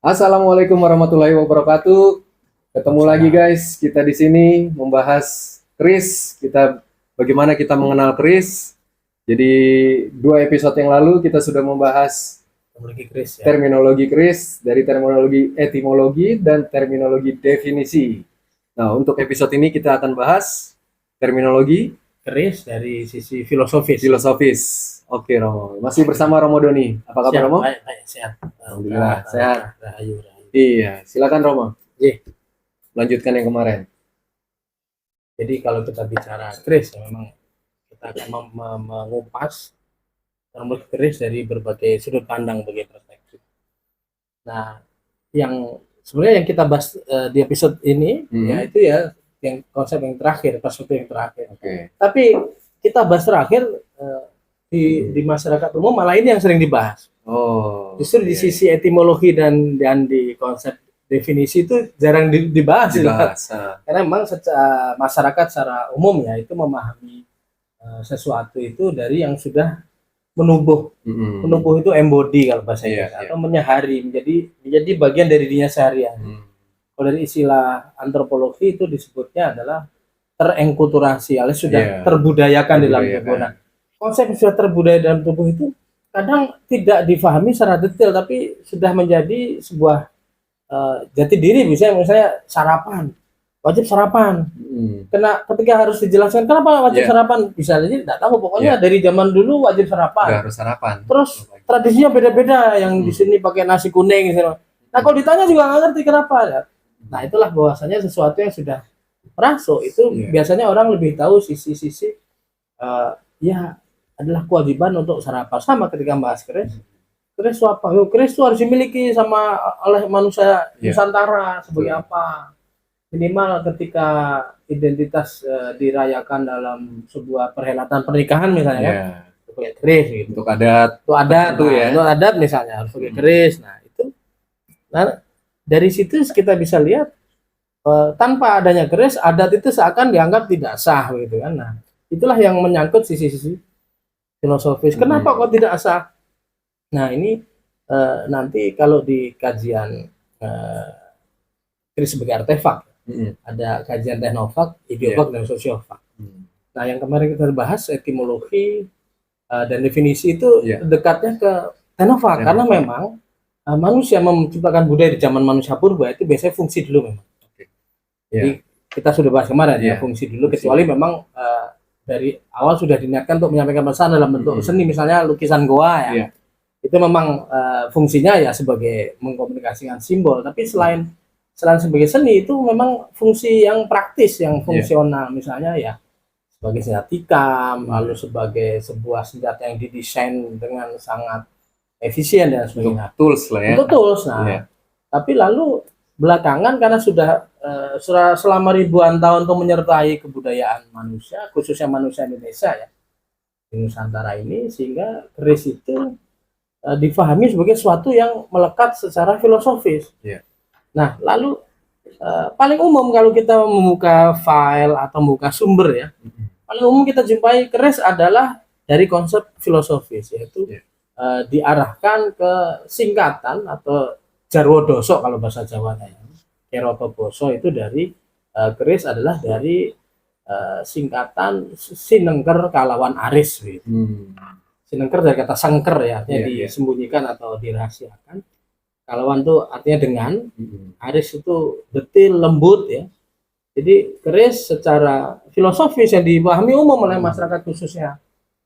Assalamualaikum warahmatullahi wabarakatuh. Ketemu lagi guys, kita di sini membahas keris. Bagaimana kita mengenal keris. Jadi 2 episode yang lalu kita sudah membahas Terminologi keris ya. terminologi keris dari terminologi etimologi dan terminologi definisi. Nah, untuk episode ini kita akan bahas terminologi Keris dari sisi filosofis. Oke, Romo. Masih bersama Romo Doni. Apa kabar, Romo? Baik, sehat. Alhamdulillah, sehat. Rahayu. Iya, silakan Romo. Iya. Lanjutkan yang kemarin. Jadi kalau kita bicara keris, memang kita akan mengupas terminologi keris dari berbagai sudut pandang, berbagai perspektif. Nah, yang sebenarnya yang kita bahas di episode ini, yaitu ya yang konsep yang terakhir, perspektif yang terakhir. Tapi kita bahas terakhir di masyarakat umum malah ini yang sering dibahas. Justru di sisi etimologi dan di konsep definisi itu jarang dibahas. Karena memang masyarakat secara umum ya itu memahami sesuatu itu dari yang sudah menubuh. Menubuh itu embody kalau bahasa Inggris, atau menyehari, menjadi bagian dari dirinya sehari-hari. Kalau dari istilah antropologi itu disebutnya adalah terengkulturasi, alias sudah terbudayakan di dalam tubuh. Nah, konsep yang sudah terbudaya dalam tubuh itu kadang tidak difahami secara detail, tapi sudah menjadi sebuah jati diri. Misalnya sarapan, wajib sarapan. Ketika harus dijelaskan kenapa wajib sarapan, bisa jadi tidak tahu. Pokoknya dari zaman dulu wajib sarapan. Harus sarapan. Terus tradisinya beda-beda. Yang di sini pakai nasi kuning. Nah, kalau ditanya juga nggak ngerti kenapa. Nah, itulah bahwasanya sesuatu yang sudah merasuk itu biasanya orang lebih tahu sisi-sisi ya adalah kewajiban untuk sarapan. Sama ketika bahas keris. Keris itu apa? Keris itu harus dimiliki oleh manusia Nusantara sebagai apa? Minimal ketika identitas dirayakan dalam sebuah perhelatan pernikahan misalnya, pakai keris gitu. Untuk adat. Untuk adat misalnya harus pakai keris. Nah, itu. Nah, dari situ kita bisa lihat tanpa adanya keris, adat itu seakan dianggap tidak sah gitu kan. Nah, itulah yang menyangkut sisi-sisi filosofis. Kenapa kok tidak sah? Nah, ini nanti kalau di kajian keris sebagai artefak, ada kajian teknofak, ideofak, dan sosiofak. Nah, yang kemarin kita bahas etimologi dan definisi itu dekatnya ke teknofak, karena memang manusia menciptakan budaya di zaman manusia purba itu biasanya fungsi dulu memang. Jadi kita sudah bahas kemarin fungsi dulu, kecuali memang dari awal sudah diniatkan untuk menyampaikan pesan dalam bentuk seni, misalnya lukisan goa ya. Itu memang fungsinya ya sebagai mengkomunikasikan simbol, tapi selain sebagai seni itu memang fungsi yang praktis, yang fungsional, misalnya ya sebagai senjata tikam, lalu sebagai sebuah senjata yang didesain dengan sangat efisien dan sebagainya. Tools lah ya. Untuk tools. Nah, tapi lalu belakangan karena sudah selama ribuan tahun untuk menyertai kebudayaan manusia, khususnya manusia Indonesia ya, di Nusantara ini, sehingga keris itu difahami sebagai sesuatu yang melekat secara filosofis. Nah, lalu paling umum kalau kita membuka file atau membuka sumber ya, paling umum kita jumpai keris adalah dari konsep filosofis, yaitu diarahkan ke singkatan atau jarwodoso kalau bahasa Jawa ya. Kerotoboso itu dari keris adalah dari singkatan Sinengker Kalawan Aris gitu. Sinengker dari kata sengker ya, artinya disembunyikan atau dirahasiakan. Kalawan itu artinya dengan, Aris itu detil, lembut ya. Jadi keris secara filosofis yang dipahami umum oleh masyarakat khususnya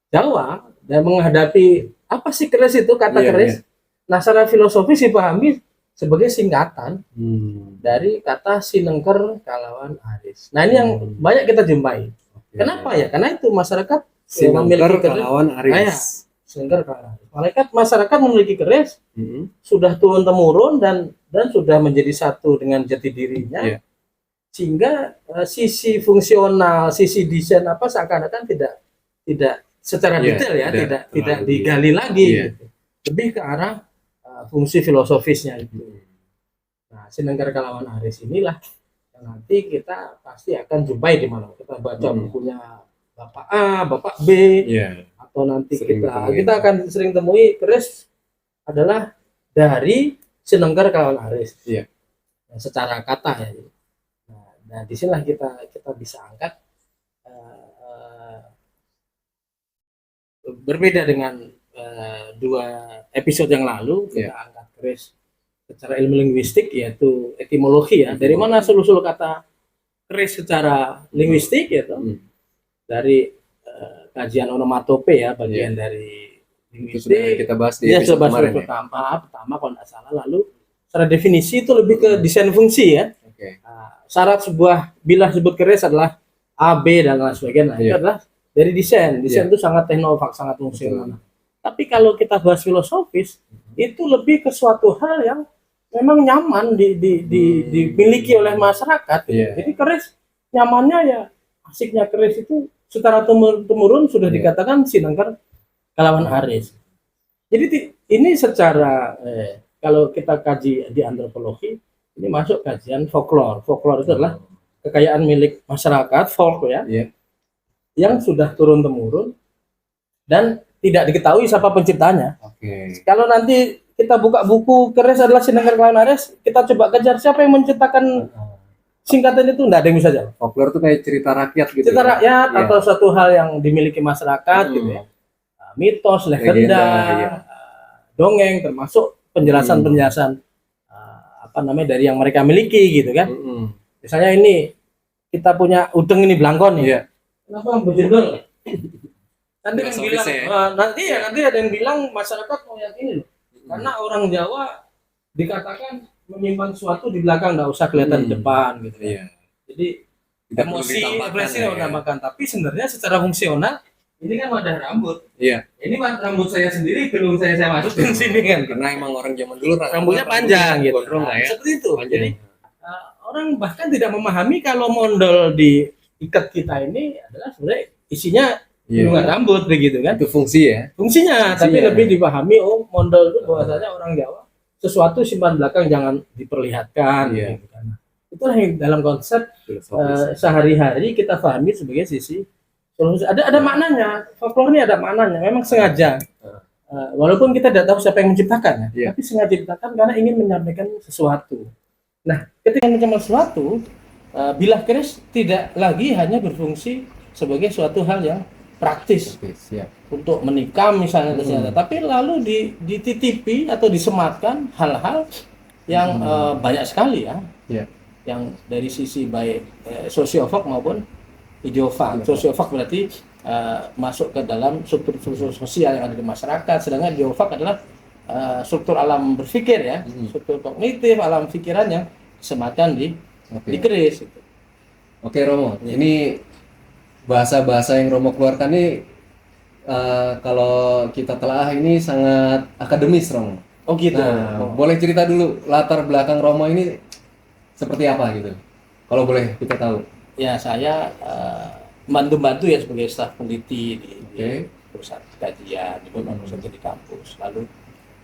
Jawa, dan menghadapi apa sih keris itu, kata keris. Nah, secara filosofis dipahami sebagai singkatan dari kata Sinengker Kalawan Aris. Nah, ini yang banyak kita jumpai. Kenapa ya? Karena itu masyarakat Sinengker Kalawan Aris. Sinengker Kalawan Aris. Masyarakat memiliki keris sudah turun temurun dan sudah menjadi satu dengan jati dirinya. Sehingga sisi fungsional, sisi desain apa seakan-akan tidak secara detail ya, tidak digali lagi. Lebih ke arah fungsi filosofisnya itu. Nah, Sinengker Kalawan Aris inilah yang nanti kita pasti akan jumpai di mana kita baca bukunya Bapak A, Bapak B, atau nanti kita akan sering temui keris adalah dari Sinenggar kalawan Aris. Iya. Secara kata ya. Nah disinilah kita bisa angkat berbeda dengan dua episode yang lalu kita angkat keris secara ilmu linguistik yaitu etimologi ya. Dari mana asal-usul kata keris secara linguistik yaitu dari kajian onomatope ya, bagian dari linguistik. Itu sudah kita bahas di episode kemarin ya. Pertama kalau tidak salah, lalu secara definisi itu lebih ke desain fungsi ya. Syarat sebuah bilah sebut keris adalah A, B dan lain sebagainya. Itu adalah dari desain itu sangat teknofak, sangat fungsional. Tapi kalau kita bahas filosofis, itu lebih ke suatu hal yang memang nyaman dimiliki oleh masyarakat. Jadi keris nyamannya ya, asiknya keris itu secara temurun sudah dikatakan Sinenggar kalawan Aris. Jadi ini secara kalau kita kaji di antropologi, ini masuk kajian folklore. Folklore itu adalah kekayaan milik masyarakat, folk ya, yang sudah turun temurun dan tidak diketahui siapa penciptanya. Kalau nanti kita buka buku keris adalah Sinenggar kalawan Aris, kita coba kejar siapa yang menciptakan singkatan itu, enggak ada yang bisa jawab. Folklore itu kayak cerita rakyat gitu. Cerita rakyat atau suatu hal yang dimiliki masyarakat gitu ya. Mitos, legenda, dongeng, termasuk penjelasan-penjelasan dari yang mereka miliki gitu kan. Misalnya ini kita punya udeng ini belangkon nih. Kenapa bejendol? Nanti ada yang bilang masyarakat mau yang ini loh. Karena orang Jawa dikatakan menyimpan sesuatu di belakang, nggak usah kelihatan di depan gitu ya. Jadi emosi, ekspresi menambahkan. Tapi sebenarnya secara fungsional ini kan wadah rambut. Ini rambut saya sendiri belum saya masukin sini kan. Karena emang orang zaman dulu rambutnya panjang gitu. Seperti itu. Jadi orang bahkan tidak memahami kalau mondol di ikat kita ini adalah sebenarnya isinya gulungan rambut begitu kan. Itu fungsi ya. Fungsinya. Tapi lebih dipahami mondol itu bahwasanya orang Jawa sesuatu simpan belakang jangan diperlihatkan gitu kan. Itulah yang dalam konsep sehari-hari kita pahami sebagai sisi ada maknanya. Folklore ini ada maknanya, memang sengaja walaupun kita tidak tahu siapa yang menciptakan tapi sengaja diciptakan karena ingin menyampaikan sesuatu. Nah ketika menyampaikan sesuatu, bilah keris tidak lagi hanya berfungsi sebagai suatu hal yang praktis untuk menikam misalnya tapi lalu dititipi atau disematkan hal-hal yang banyak sekali ya, yang dari sisi baik sosiofag maupun ideofag. Sosiofag berarti masuk ke dalam struktur sosial yang ada di masyarakat, sedangkan ideofag adalah struktur alam berpikir ya, struktur kognitif alam pikiran yang disematkan di keris. Oke Romo, ini bahasa-bahasa yang Romo keluarkan ini kalau kita telah ini sangat akademis Romo. Oh gitu. Nah, boleh cerita dulu latar belakang Romo ini seperti apa gitu? Kalau boleh kita tahu. Ya saya bantu-bantu ya sebagai staf peneliti di pusat kajian di di kampus. Lalu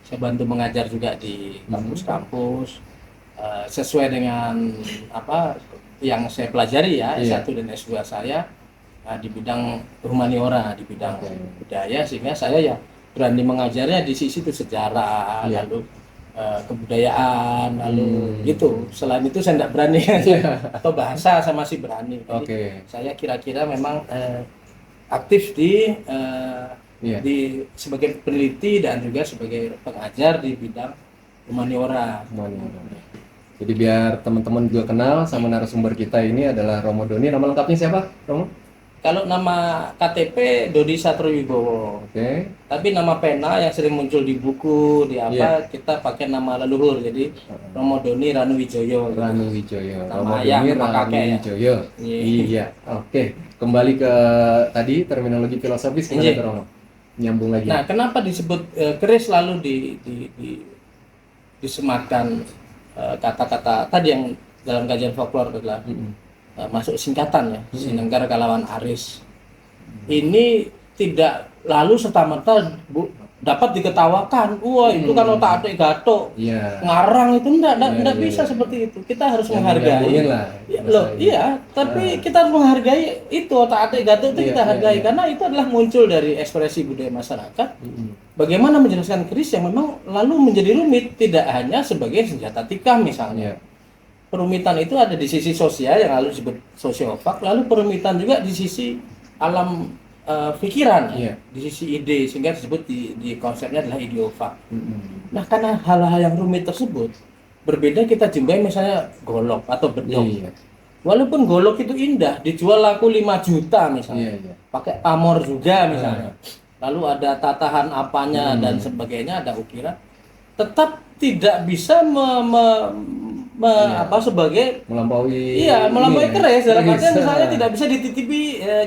saya bantu mengajar juga di kampus-kampus sesuai dengan apa yang saya pelajari ya S1 dan S2 saya. Di bidang humaniora, di bidang budaya, sehingga saya ya berani mengajarnya di sisi itu sejarah, lalu kebudayaan, lalu gitu. Selain itu saya tidak berani atau bahasa saya masih berani. Jadi saya kira-kira memang aktif di sebagai peneliti dan juga sebagai pengajar di bidang humaniora. Jadi biar teman-teman juga kenal sama narasumber kita ini adalah Romo Doni. Nama lengkapnya siapa, Romo? Kalau nama KTP Dodi Satrowibowo. Tapi nama pena yang sering muncul di buku, di apa kita pakai nama leluhur. Jadi Romo Doni Ranuwijoyo. Nama ayah, nama kakek. Iya. Oke. Kembali ke tadi terminologi filosofis gimana Romo? Nyambung lagi. Nah, kenapa disebut keris lalu disematkan kata-kata tadi yang dalam kajian folklore adalah masuk singkatan ya, Sinenggar kalawan Aris. Ini tidak lalu serta-merta dapat diketawakan. Wah, itu kan otak-atik gatok. Iya. Ngarang itu enggak Iya, bisa iya. seperti itu. Kita harus Yang menghargai. menggabungin lah. Ya, loh, bahasanya. iya, tapi kita harus menghargai itu otak-atik gatok itu Iya, kita iya, hargai iya. karena itu adalah muncul dari ekspresi budaya masyarakat. Bagaimana menjelaskan keris yang memang lalu menjadi rumit, tidak hanya sebagai senjata tikam misalnya. Iya. Perumitan itu ada di sisi sosial yang lalu disebut sosiofak, lalu perumitan juga di sisi alam pikiran, Iya. di sisi ide, sehingga disebut di konsepnya adalah ideofak. Mm-mm. Nah, karena hal-hal yang rumit tersebut berbeda, kita jumpai misalnya golok atau bedok. Iya. Walaupun golok itu indah, dijual laku 5 juta misalnya, Iya, iya. pakai pamor juga misalnya, lalu ada tatahan apanya dan sebagainya, ada ukiran, tetap tidak bisa apa sebagai Melampaui melampaui ini ya. keris dalam artian Bisa. misalnya tidak bisa dititipi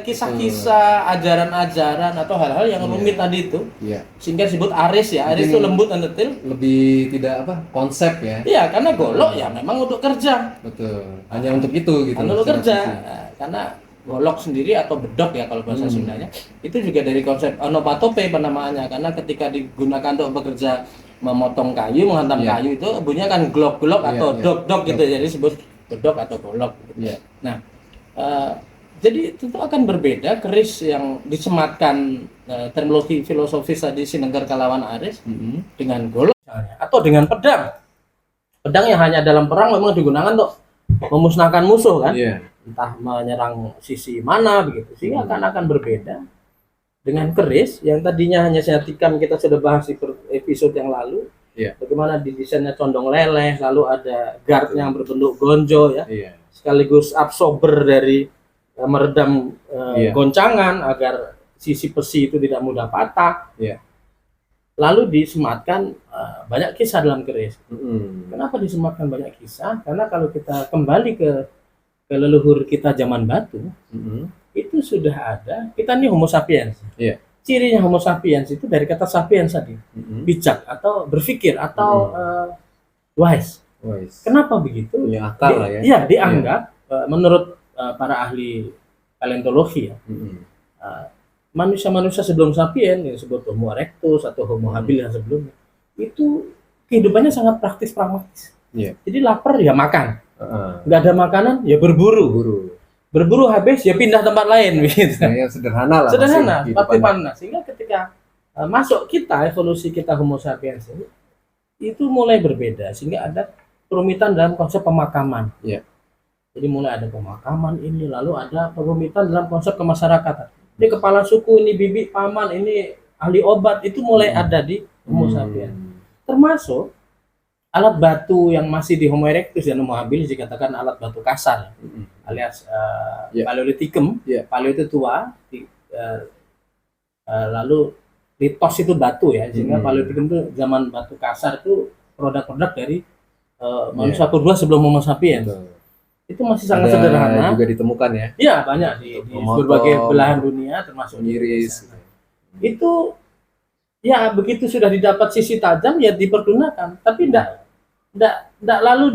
kisah-kisah, ajaran-ajaran atau hal-hal yang rumit tadi itu, Iya. sehingga disebut aris ya. Aris itu Mungkin lembut dan detail. Lebih tidak apa konsep ya. Iya, karena golok ya memang untuk kerja, Betul. Hanya untuk itu gitu. untuk secara kerja. fisik. Nah, karena golok sendiri atau bedok ya kalau bahasa Sundanya itu juga dari konsep onomatope penamaannya, karena ketika digunakan untuk bekerja memotong kayu, menghantam Iya. kayu itu bunyinya kan glok-glok Iya, atau iya. dok-dok gitu, jadi disebut bedok atau golok. Iya. Nah, jadi tentu akan berbeda keris yang disematkan terminologi filosofis tadi Sinegar Kalawan Aris dengan golok misalnya, atau dengan pedang. Pedang yang hanya dalam perang memang digunakan untuk memusnahkan musuh kan, Iya. entah menyerang sisi mana begitu, sehingga akan berbeda dengan keris yang tadinya hanya tikam. Kita sudah bahas di episode yang lalu. Iya. Bagaimana desainnya condong leleh, lalu ada guard yang berbentuk gonjo ya, Iya. sekaligus absorber dari meredam Iya. goncangan agar sisi besi itu tidak mudah patah. Iya. Lalu disematkan banyak kisah dalam keris. Mm-mm. Kenapa disematkan banyak kisah? Karena kalau kita kembali ke leluhur kita zaman batu, Mm-mm. itu sudah ada. Kita ini Homo sapiens. Iya. Cirinya Homo sapiens itu dari kata sapiens tadi, Mm-mm. bijak atau berpikir atau wise. Wise. Kenapa begitu? Punya akal lah ya. Iya, dianggap menurut para ahli paleontologi ya, Mm-mm. manusia-manusia sebelum sapien yang disebut Homo erectus atau Homo habilis yang sebelumnya itu kehidupannya sangat praktis pragmatis. Iya. Jadi lapar ya makan, Heeh. nggak ada makanan ya berburu, Guru. berburu habis ya pindah tempat lain begitu. Nah, yang sederhana lah. Sederhana, masih seperti kehidupan. panas. Sehingga ketika masuk kita, evolusi kita Homo sapiens ini, itu mulai berbeda. Sehingga ada perumitan dalam konsep pemakaman. Iya. Jadi mulai ada pemakaman ini, lalu ada perumitan dalam konsep kemasyarakatan. Ini kepala suku, ini bibi, paman, ini ahli obat, itu mulai ada di Homo sapiens. Termasuk alat batu yang masih di Homo erectus dan Homo habilis dikatakan alat batu kasar, alias Iya. Paleolitikum. Iya. Paleo itu tua, lalu litos itu batu ya, sehingga Paleolitikum itu zaman batu kasar itu produk-produk dari manusia purba sebelum Homo sapiens. Betul. Itu masih sangat Ada sederhana. juga ditemukan ya. Iya, banyak di Memotong, berbagai belahan dunia termasuk di Nyiris. Indonesia. Itu ya begitu sudah didapat sisi tajam ya dipergunakan, tapi tidak lalu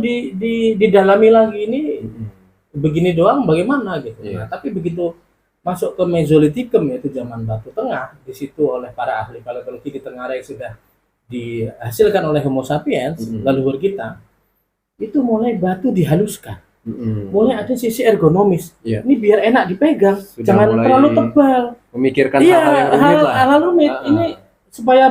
didalami lagi ini begini doang bagaimana gitu. Iya. Nah, tapi begitu masuk ke Mesolitikum, yaitu zaman Batu Tengah, di situ oleh para ahli paleontologi di Tenggarai sudah dihasilkan oleh Homo sapiens, leluhur kita, itu mulai batu dihaluskan. Mulai ada sisi ergonomis. Iya. Ini biar enak dipegang, Sudah jangan mulai terlalu tebal. Memikirkan Iya, hal-hal yang rumit lah. hal rumit. Ini supaya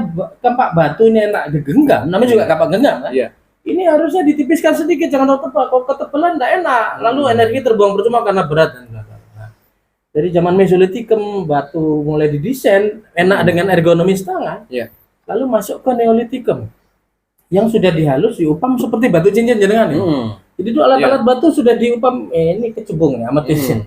kampak batu ini enak digenggam, namanya juga kampak genggam kan? Iya. Ini harusnya ditipiskan sedikit, jangan terlalu tebal. Kalau ketebalan tidak enak, lalu energi terbuang percuma karena berat dan sebagainya. Nah, dari zaman Mesolitikum batu mulai didesain enak dengan ergonomis tangan. Iya. Lalu masuk ke Neolitikum yang sudah dihalus diupam seperti batu cincin jenengan ya. Jadi itu alat-alat batu sudah diupam, ini kecebung ya, ametisnya.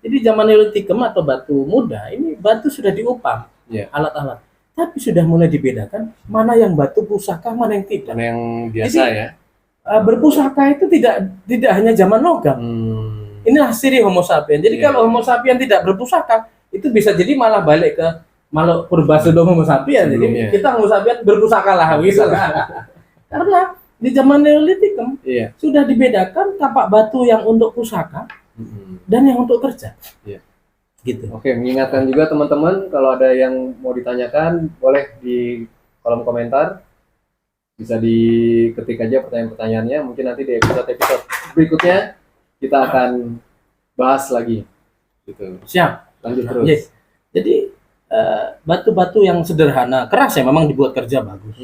Jadi zaman Neolitikum atau batu muda, ini batu sudah diupam, Iya. alat-alat. Tapi sudah mulai dibedakan mana yang batu pusaka, mana yang tidak. Mana yang biasa Jadi, ya. Berpusaka itu tidak hanya zaman logam. Inilah ciri Homo sapiens. Jadi Iya. kalau Homo sapiens tidak berpusaka, itu bisa jadi malah balik ke makhluk purba sebelum Homo sapiens. Jadi Sebelumnya. kita Homo sapiens berpusaka lah, bisa lah. Karena di zaman Neolitikum Iya. sudah dibedakan kapak batu yang untuk pusaka dan yang untuk kerja. Iya. gitu. Oke, mengingatkan juga teman-teman kalau ada yang mau ditanyakan boleh di kolom komentar, bisa diketik aja pertanyaan-pertanyaannya. Mungkin nanti di episode-episode berikutnya kita akan bahas lagi. Gitu. Siap. Lanjut terus. Yes. Jadi batu-batu yang sederhana, keras ya memang dibuat kerja bagus.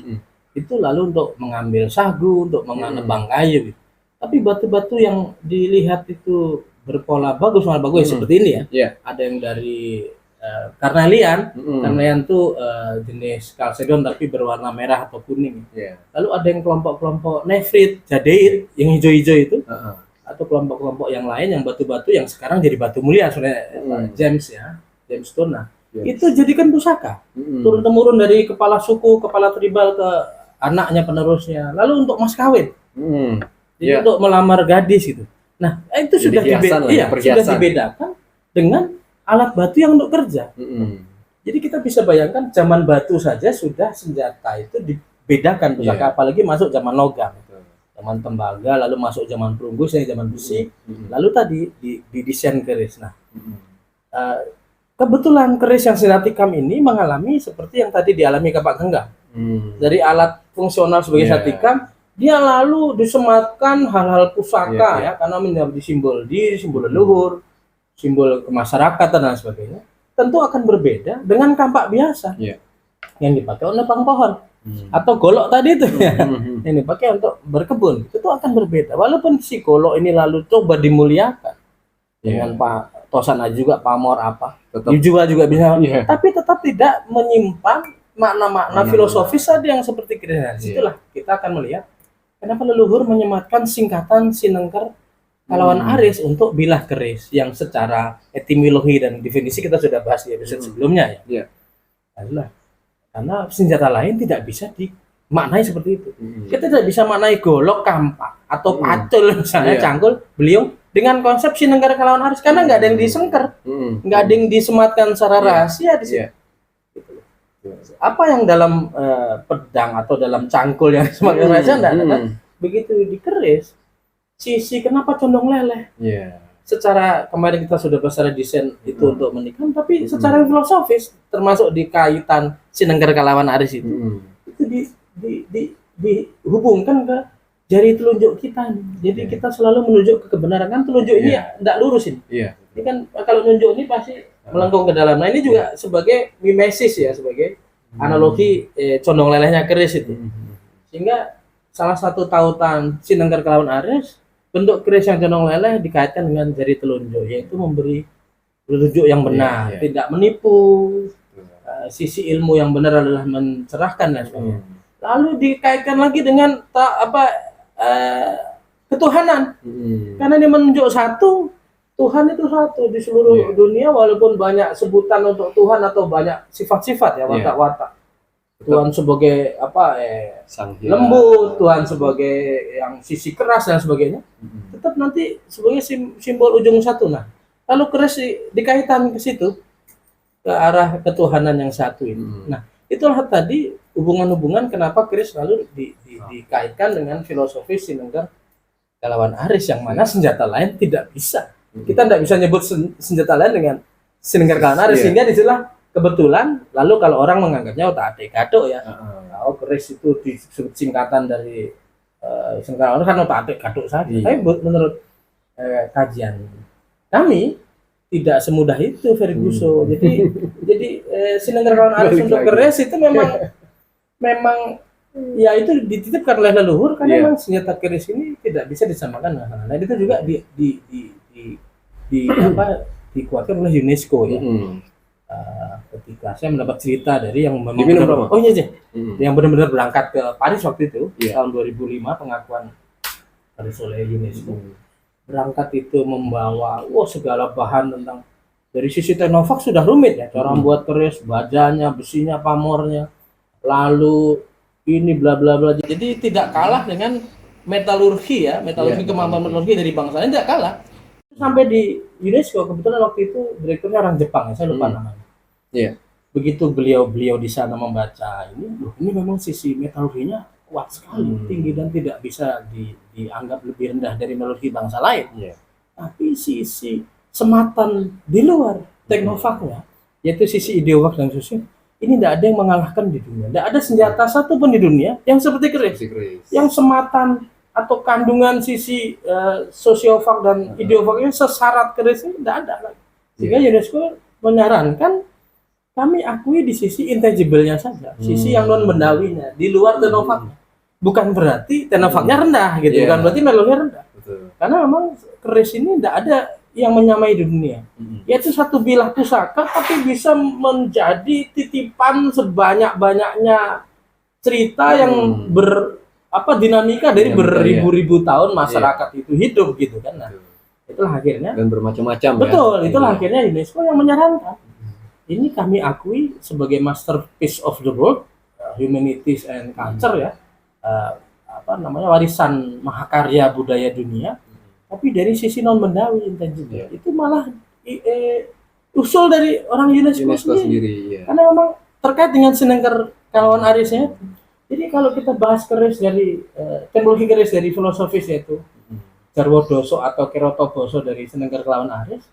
Itu lalu untuk mengambil sagu, untuk menebang kayu. Gitu. Tapi batu-batu yang dilihat itu berpola bagus, malah bagus seperti ini ya. Yeah. Ada yang dari karnelian, karnelian tuh jenis chalcedon tapi berwarna merah atau kuning. Yeah. Lalu ada yang kelompok-kelompok nefrit, jadeit yang hijau-hijau itu. Atau kelompok-kelompok yang lain yang batu-batu yang sekarang jadi batu mulia sebenarnya gemstone. Nah, itu jadikan pusaka. Turun-temurun dari kepala suku, kepala tribal ke anaknya penerusnya. Lalu untuk mas kawin. Jadi untuk melamar gadis gitu. Nah, itu sudah dibedakan dengan alat batu yang untuk kerja. Jadi kita bisa bayangkan zaman batu saja sudah senjata itu dibedakan pusaka, apalagi masuk zaman logam. Zaman tembaga, lalu masuk zaman perunggu, zaman besi, lalu tadi didesain keris. Nah, kebetulan keris yang saya tikam ini mengalami seperti yang tadi dialami Pak Genggang. Dari alat fungsional sebagai satikam, dia lalu disematkan hal-hal pusaka ya, karena menjadi simbol leluhur, simbol kemasyarakatan dan sebagainya. Tentu akan berbeda dengan kampak biasa yang dipakai oleh nebang pohon. Atau golok tadi itu ini pakai untuk berkebun, itu akan berbeda. Walaupun si golok ini lalu coba dimuliakan dengan Pak Tosan juga pamor apa, dijual juga bisa, tapi tetap tidak menyimpan makna-makna filosofis tadi yang seperti keris. Itulah kita akan melihat kenapa leluhur menyematkan singkatan Sinengker Kalawan Aris untuk bilah keris yang secara etimologi dan definisi kita sudah bahas di episode sebelumnya ya. Adalah karena senjata lain tidak bisa dimaknai seperti itu. Kita tidak bisa maknai golok, kampak, atau pacul misalnya, cangkul, beliung dengan konsep Sinengker Kalawan Aris karena nggak ada yang disengker, nggak ada yang disematkan secara rahasia di sini. Apa yang dalam pedang atau dalam cangkul yang disematkan rahasia nggak ada. Begitu di keris, sisi kenapa condong leleh? Secara kemarin kita sudah bahas secara desain itu untuk menikam, tapi secara filosofis termasuk di kaitan Sinengker Kalawan Aris itu dihubungkan ke jari telunjuk kita nih. Jadi kita selalu menunjuk ke kebenaran, kan telunjuk ini tidak lurus ini. Ini kan kalau nunjuk ini pasti melengkung ke dalam. Nah ini juga sebagai mimesis ya, sebagai analogi condong lelehnya keris itu. Sehingga salah satu tautan Sinengker Kalawan Aris, bentuk keris yang condong leleh dikaitkan dengan jari telunjuk, yaitu memberi petunjuk yang benar, tidak menipu. Sisi ilmu yang benar adalah mencerahkan dan sebagainya. Lalu dikaitkan lagi dengan ketuhanan, karena dia menunjuk satu, Tuhan itu satu di seluruh dunia, walaupun banyak sebutan untuk Tuhan atau banyak sifat-sifat ya, watak-watak. Tuhan sebagai lembut, Tuhan sebagai yang sisi keras dan sebagainya, tetap nanti sebagai simbol ujung satu. Nah, lalu keris dikaitkan ke situ, ke arah ketuhanan yang satu ini. Nah, itulah tadi hubungan-hubungan kenapa keris selalu dikaitkan dengan filosofi Sinengker Kalawan Aris, yang mana senjata lain tidak bisa. Kita tidak bisa nyebut senjata lain dengan Sinengker Kalawan Aris, sehingga disitulah kebetulan, lalu kalau orang menganggapnya otak adik gadok ya, keris itu disebut singkatan dari Sinengker Kalawan Aris kan otak adik gadok saja. Tapi menurut kajian kami tidak semudah itu, Ferguson. Jadi Sinengker Kalawan Aris untuk keris itu memang ya itu dititipkan oleh leluhur karena memang senjata keris ini tidak bisa disamakan dengan lain. Itu juga dikuatkan oleh UNESCO ya. Ketika saya mendapat cerita dari yang memang yang benar-benar berangkat ke Paris waktu itu tahun 2005, pengakuan Paris oleh UNESCO, berangkat itu membawa segala bahan tentang dari sisi teknovac sudah rumit ya, cara membuat keris, bajanya, besinya, pamornya, lalu ini bla bla bla. Jadi tidak kalah dengan metalurgi ya, kemampuan metalurgi dari bangsa ini tidak kalah. Sampai di UNESCO, kebetulan waktu itu direkturnya orang Jepang ya, saya lupa namanya. Begitu beliau di sana membaca ini memang sisi metalurginya kuat sekali, tinggi dan tidak bisa dianggap lebih rendah dari metalurgi bangsa lain. Tapi sisi sematan di luar Teknovaknya, yaitu sisi ideovak dan sosial, ini tidak ada yang mengalahkan di dunia. Tidak ada senjata satu pun di dunia yang seperti keris, yang sematan atau kandungan sisi sosiovak dan ideovaknya sesarat keris ini tidak ada lagi. Sehingga UNESCO menyarankan kami akui di sisi intangible-nya saja, sisi yang non bendawinya, di luar tenovaknya. Bukan berarti tenovaknya rendah gitu, bukan berarti melonya rendah. Betul. Karena memang keris ini tidak ada yang menyamai di dunia. Yaitu satu bilah pusaka tapi bisa menjadi titipan sebanyak-banyaknya cerita yang dinamika dari beribu-ribu tahun masyarakat itu hidup gitu kan. Nah, itulah akhirnya Dan bermacam-macam betul, itulah akhirnya UNESCO yang menyarankan. Ini kami akui sebagai masterpiece of the world, humanities and culture ya, warisan mahakarya budaya dunia. Tapi dari sisi non bendawi intangible itu malah usul dari orang UNESCO sendiri. Karena memang terkait dengan Sinengker Kalawan Arisnya. Jadi kalau kita bahas keris dari teknologi keris dari filosofis yaitu Jarwo Doso atau Keroto Boso dari Sinengker Kalawan Aris,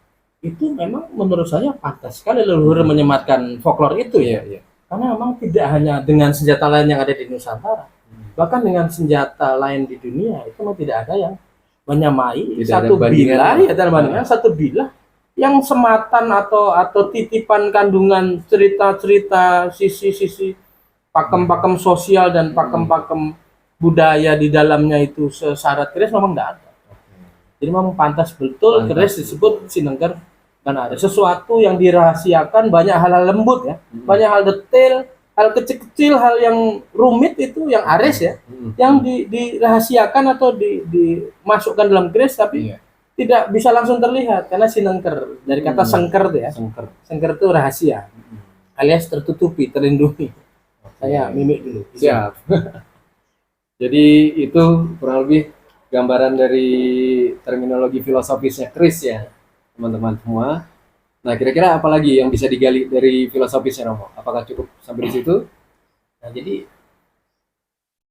itu memang menurut saya pantas sekali leluhur menyematkan folklore itu ya. Karena memang tidak hanya dengan senjata lain yang ada di Nusantara, bahkan dengan senjata lain di dunia itu memang tidak ada yang menyamai satu bilah yang sematan atau titipan kandungan cerita-cerita sisi-sisi pakem-pakem sosial dan pakem-pakem budaya di dalamnya itu sesyarat keris memang tidak ada. Jadi memang pantas betul keris disebut Sinengker dan ada sesuatu yang dirahasiakan, banyak hal-hal lembut ya, banyak hal detail, hal kecil-kecil, hal yang rumit itu yang aris ya, yang dirahasiakan atau dimasukkan dalam keris tapi tidak bisa langsung terlihat karena Sinengker dari kata sengker ya, sengker itu rahasia, alias tertutupi, terlindungi. Saya mimik dulu. Siap. Jadi itu kurang lebih gambaran dari terminologi filosofisnya keris ya, teman-teman semua. Nah, kira-kira apa lagi yang bisa digali dari filosofisnya, Romo? Apakah cukup sampai di situ? Nah, jadi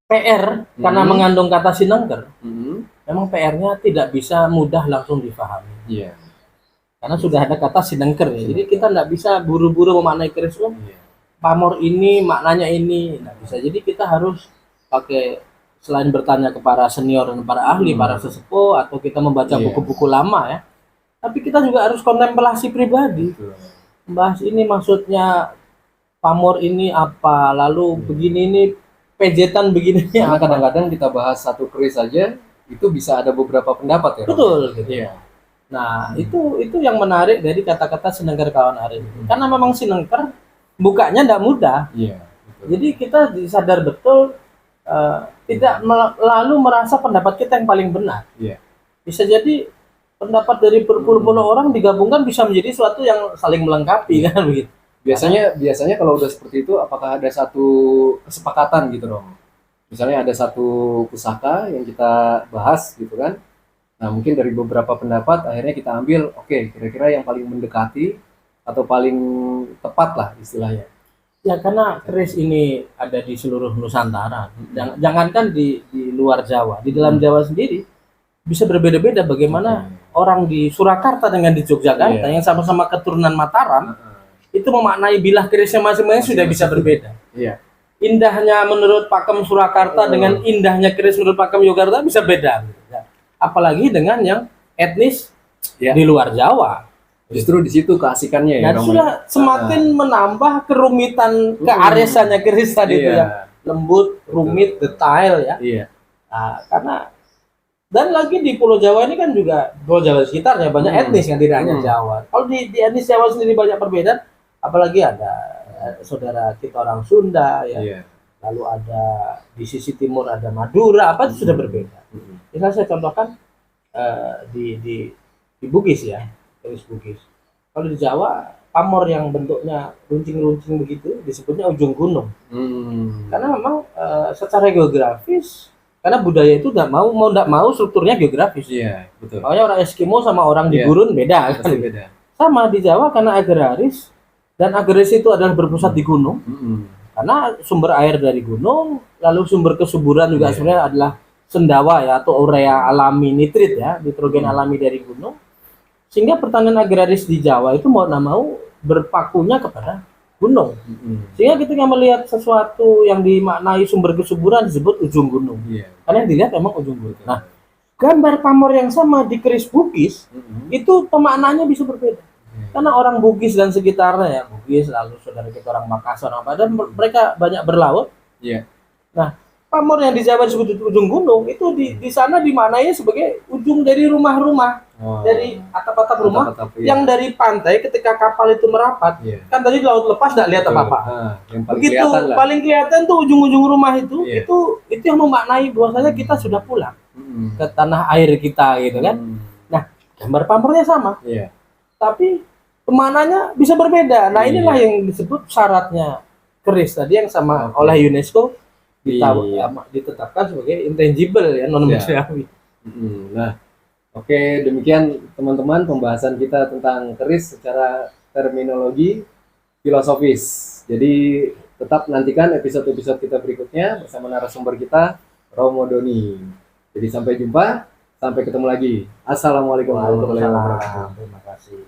PR karena mengandung kata Sinengker, memang PR-nya tidak bisa mudah langsung difahami. Karena sudah ada kata Sinengker ya. Jadi kita tidak bisa buru-buru memaknai keris. Pamor ini maknanya ini, nggak bisa. Jadi kita harus pakai, selain bertanya ke para senior dan para ahli, para sesepuh, atau kita membaca buku-buku lama ya, tapi kita juga harus kontemplasi pribadi. Membahas ini maksudnya pamor ini apa, lalu begini ini pejetan begini. Karena kadang-kadang kita bahas satu keris saja itu bisa ada beberapa pendapat ya. Betul gitu. Nah, itu yang menarik dari kata-kata Sinengker Kalawan Aris. Karena memang Sinengker bukanya tidak mudah. Jadi kita sadar betul tidak lalu merasa pendapat kita yang paling benar. Bisa jadi pendapat dari berpuluh-puluh orang digabungkan bisa menjadi sesuatu yang saling melengkapi kan begitu. Biasanya kalau udah seperti itu, apakah ada satu kesepakatan gitu dong? Misalnya ada satu pusaka yang kita bahas gitu kan. Nah, mungkin dari beberapa pendapat akhirnya kita ambil kira-kira yang paling mendekati atau paling tepat lah istilahnya. Ya karena keris ini ada di seluruh Nusantara. Jangankan di luar Jawa, di dalam Jawa sendiri bisa berbeda-beda bagaimana orang di Surakarta dengan di Yogyakarta yang sama-sama keturunan Mataram itu memaknai bilah kerisnya masing-masing sudah bisa berbeda. Indahnya menurut pakem Surakarta dengan indahnya keris menurut pakem Yogyakarta bisa beda. Apalagi dengan yang etnis di luar Jawa. Justru di situ keasikannya ya. Dan sudah semakin menambah kerumitan kearisannya keris tadi itu ya, lembut, rumit, detail ya. Nah, karena dan lagi di Pulau Jawa ini kan juga Pulau Jawa sekitarnya banyak etnis yang tidak hanya Jawa. Kalau di etnis Jawa sendiri banyak perbedaan, apalagi ada saudara kita orang Sunda ya. Lalu ada di sisi timur ada Madura, apa itu sudah berbeda. Misalnya saya contohkan di Bugis ya. Keris Bugis. Kalau di Jawa, pamor yang bentuknya runcing-runcing begitu disebutnya ujung gunung. Karena memang secara geografis, karena budaya itu tidak mau strukturnya geografis. Betul. Makanya orang Eskimo sama orang di gurun beda kan. Beda. Sama di Jawa karena agraris dan agraris itu adalah berpusat di gunung. Karena sumber air dari gunung, lalu sumber kesuburan juga sebenarnya adalah sendawa ya atau urea alami nitrit ya, nitrogen alami dari gunung. Sehingga pertanian agraris di Jawa itu mau nggak mau berpakunya kepada gunung. Sehingga ketika melihat sesuatu yang dimaknai sumber kesuburan disebut ujung gunung. Iya. Karena yang dilihat memang ujung gunung. Nah, gambar pamor yang sama di keris Bugis itu pemaknaannya bisa berbeda. Karena orang Bugis dan sekitarnya ya, Bugis lalu saudara kita orang Makassar, padahal mereka banyak berlaut. Iya. Nah, pamor yang di Jawa disebut ujung gunung itu di sana dimaknai sebagai ujung dari rumah-rumah, dari atap-atap rumah Atap-atap, iya. yang dari pantai ketika kapal itu merapat. Iya. Kan tadi laut lepas nggak lihat apa-apa. Yang paling Begitu kelihatan lah. paling kelihatan tuh ujung-ujung rumah itu, Iya. itu yang memaknai bahwasanya kita sudah pulang ke tanah air kita gitu kan. Nah, gambar pamornya sama, Iya. tapi pemaknanya bisa berbeda. Nah, inilah yang disebut syaratnya keris tadi yang sama oleh UNESCO ditetapkan sebagai intangible ya, non manusiawi. Nah, oke, demikian teman-teman pembahasan kita tentang keris secara terminologi filosofis. Jadi tetap nantikan episode-episode kita berikutnya bersama narasumber kita, Romo Doni. Jadi sampai jumpa, sampai ketemu lagi. Assalamualaikum warahmatullahi wabarakatuh. Terima kasih.